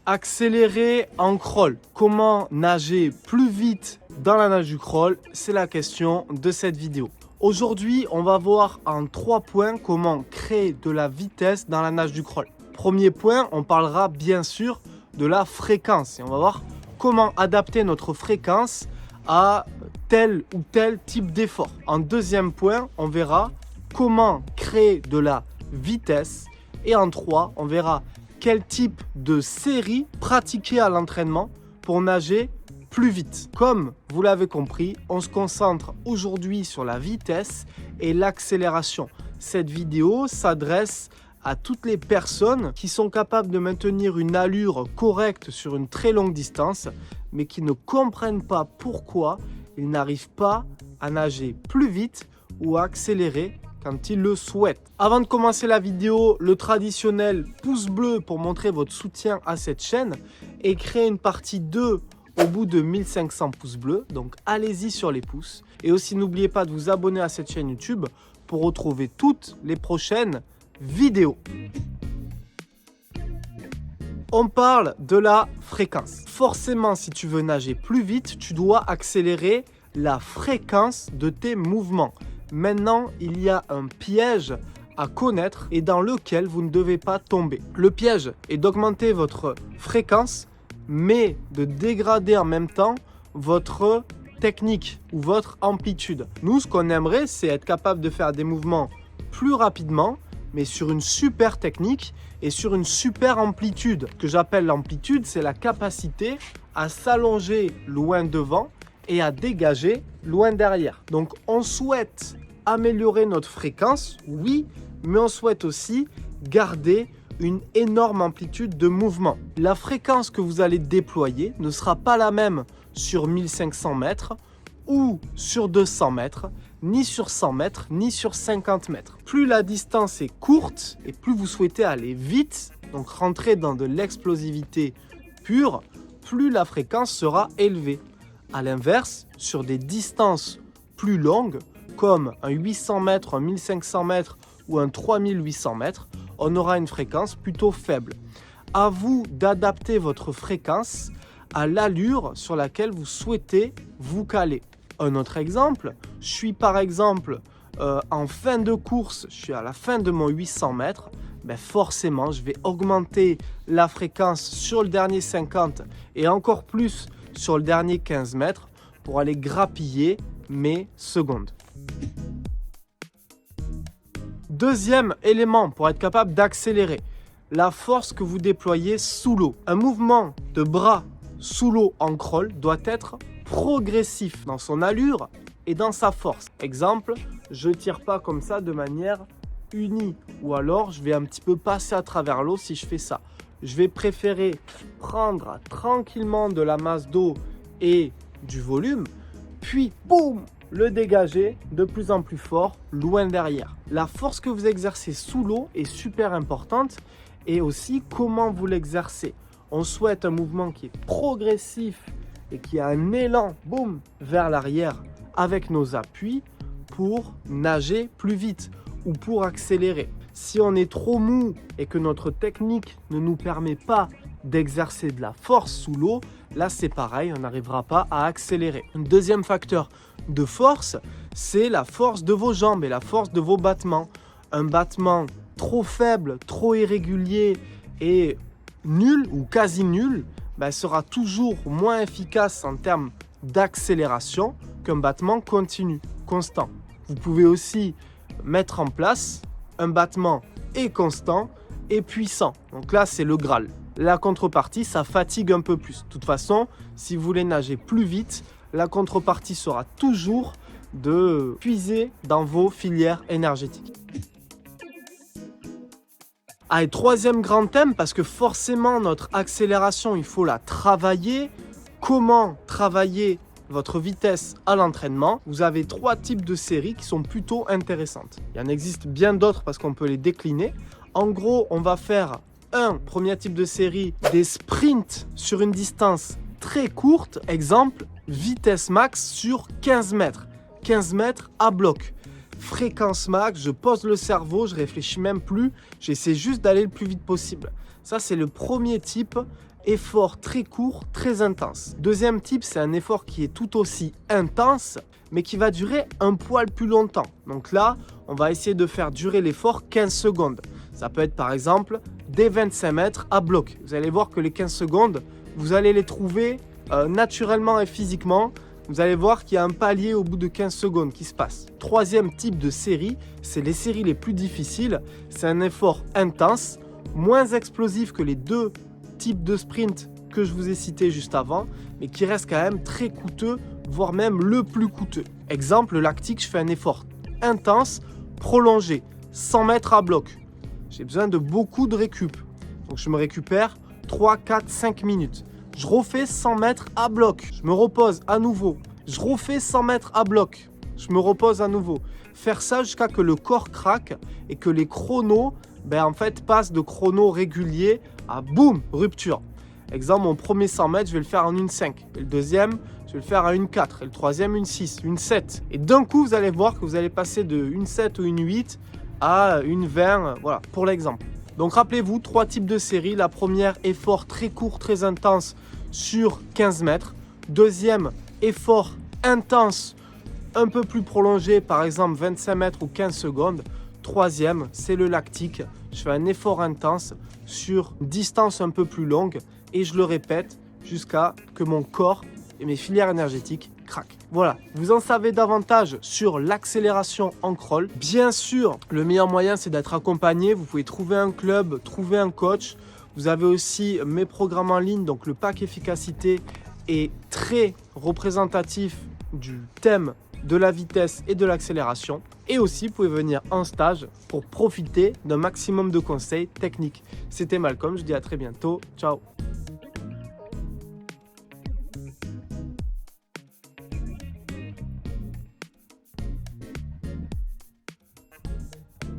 Accélérer en crawl. Comment nager plus vite dans la nage du crawl? C'est la question de cette vidéo. Aujourd'hui, on va voir en 3 points comment créer de la vitesse dans la nage du crawl. Premier point, on parlera bien sûr de la fréquence. Et on va voir comment adapter notre fréquence à tel ou tel type d'effort. En deuxième point, on verra comment créer de la vitesse. Et en 3, on verra quel type de série pratiquer à l'entraînement pour nager plus vite. Comme vous l'avez compris, on se concentre aujourd'hui sur la vitesse et l'accélération. Cette vidéo s'adresse à toutes les personnes qui sont capables de maintenir une allure correcte sur une très longue distance, mais qui ne comprennent pas pourquoi ils n'arrivent pas à nager plus vite ou à accélérer quand ils le souhaitent. Avant de commencer la vidéo, le traditionnel pouce bleu pour montrer votre soutien à cette chaîne et créer une partie 2 au bout de 1500 pouces bleus. Donc allez-y sur les pouces. Et aussi n'oubliez pas de vous abonner à cette chaîne YouTube pour retrouver toutes les prochaines vidéos. On parle de la fréquence. Forcément, si tu veux nager plus vite, tu dois accélérer la fréquence de tes mouvements. Maintenant, il y a un piège à connaître et dans lequel vous ne devez pas tomber. Le piège est d'augmenter votre fréquence, mais de dégrader en même temps votre technique ou votre amplitude. Nous, ce qu'on aimerait, c'est être capable de faire des mouvements plus rapidement, mais sur une super technique et sur une super amplitude. Ce que j'appelle l'amplitude, c'est la capacité à s'allonger loin devant et à dégager loin derrière. Donc, on souhaite améliorer notre fréquence, oui, mais on souhaite aussi garder une énorme amplitude de mouvement. La fréquence que vous allez déployer ne sera pas la même sur 1500 mètres ou sur 200 mètres, ni sur 100 mètres, ni sur 50 mètres. Plus la distance est courte et plus vous souhaitez aller vite, donc rentrer dans de l'explosivité pure, plus la fréquence sera élevée. A l'inverse, sur des distances plus longues, comme un 800 mètres, un 1500 mètres ou un 3800 mètres, on aura une fréquence plutôt faible. À vous d'adapter votre fréquence à l'allure sur laquelle vous souhaitez vous caler. Un autre exemple, je suis par exemple en fin de course, je suis à la fin de mon 800 mètres, ben forcément je vais augmenter la fréquence sur le dernier 50 et encore plus sur le dernier 15 mètres pour aller grappiller mes secondes. Deuxième élément pour être capable d'accélérer, la force que vous déployez sous l'eau. Un mouvement de bras sous l'eau en crawl doit être progressif dans son allure et dans sa force. Exemple, je ne tire pas comme ça de manière unie ou alors je vais un petit peu passer à travers l'eau si je fais ça. Je vais préférer prendre tranquillement de la masse d'eau et du volume, puis boum, le dégager de plus en plus fort, loin derrière. La force que vous exercez sous l'eau est super importante et aussi comment vous l'exercez. On souhaite un mouvement qui est progressif et qui a un élan, boum, vers l'arrière avec nos appuis pour nager plus vite ou pour accélérer. Si on est trop mou et que notre technique ne nous permet pas d'exercer de la force sous l'eau, là c'est pareil, on n'arrivera pas à accélérer. Un deuxième facteur de force, c'est la force de vos jambes et la force de vos battements. Un battement trop faible, trop irrégulier et nul ou quasi nul sera toujours moins efficace en termes d'accélération qu'un battement continu, constant. Vous pouvez aussi mettre en place un battement et constant et puissant. Donc là, c'est le Graal. La contrepartie, ça fatigue un peu plus. De toute façon, si vous voulez nager plus vite, la contrepartie sera toujours de puiser dans vos filières énergétiques. Allez, troisième grand thème, parce que forcément, notre accélération, il faut la travailler. Comment travailler votre vitesse à l'entraînement? Vous avez 3 types de séries qui sont plutôt intéressantes. Il y en existe bien d'autres parce qu'on peut les décliner. En gros, on va faire un premier type de série, des sprints sur une distance très courte. Exemple, vitesse max sur 15 mètres. 15 mètres à bloc. Fréquence max, je pose le cerveau, je réfléchis même plus. J'essaie juste d'aller le plus vite possible. Ça, c'est le premier type, effort très court, très intense. Deuxième type, c'est un effort qui est tout aussi intense, mais qui va durer un poil plus longtemps. Donc là, on va essayer de faire durer l'effort 15 secondes. Ça peut être par exemple des 25 mètres à bloc. Vous allez voir que les 15 secondes, vous allez les trouver naturellement et physiquement. Vous allez voir qu'il y a un palier au bout de 15 secondes qui se passe. Troisième type de série, c'est les séries les plus difficiles. C'est un effort intense, moins explosif que les deux types de sprint que je vous ai cités juste avant, mais qui reste quand même très coûteux, voire même le plus coûteux. Exemple, lactique, je fais un effort intense, prolongé, 100 mètres à bloc. J'ai besoin de beaucoup de récup. Donc je me récupère 3, 4, 5 minutes. Je refais 100 mètres à bloc. Je me repose à nouveau. Je refais 100 mètres à bloc. Je me repose à nouveau. Faire ça jusqu'à que le corps craque et que les chronos en fait, passent de chronos réguliers à boum, rupture. Exemple, mon premier 100 mètres, je vais le faire en 1,5. Et le deuxième, je vais le faire à 1,4. Et le troisième, 1,6, 1,7. Et d'un coup, vous allez voir que vous allez passer de 1,7 ou 1,8 à 1,20. Voilà, pour l'exemple. Donc rappelez-vous, 3 types de séries. La première, effort très court, très intense sur 15 mètres. Deuxième, effort intense, un peu plus prolongé, par exemple 25 mètres ou 15 secondes. Troisième, c'est le lactique. Je fais un effort intense sur distance un peu plus longue et je le répète jusqu'à que mon corps et mes filières énergétiques craquent. Voilà, vous en savez davantage sur l'accélération en crawl. Bien sûr, le meilleur moyen, c'est d'être accompagné. Vous pouvez trouver un club, trouver un coach. Vous avez aussi mes programmes en ligne, donc le pack efficacité est très représentatif du thème de la vitesse et de l'accélération. Et aussi, vous pouvez venir en stage pour profiter d'un maximum de conseils techniques. C'était Malcolm, je vous dis à très bientôt. Ciao.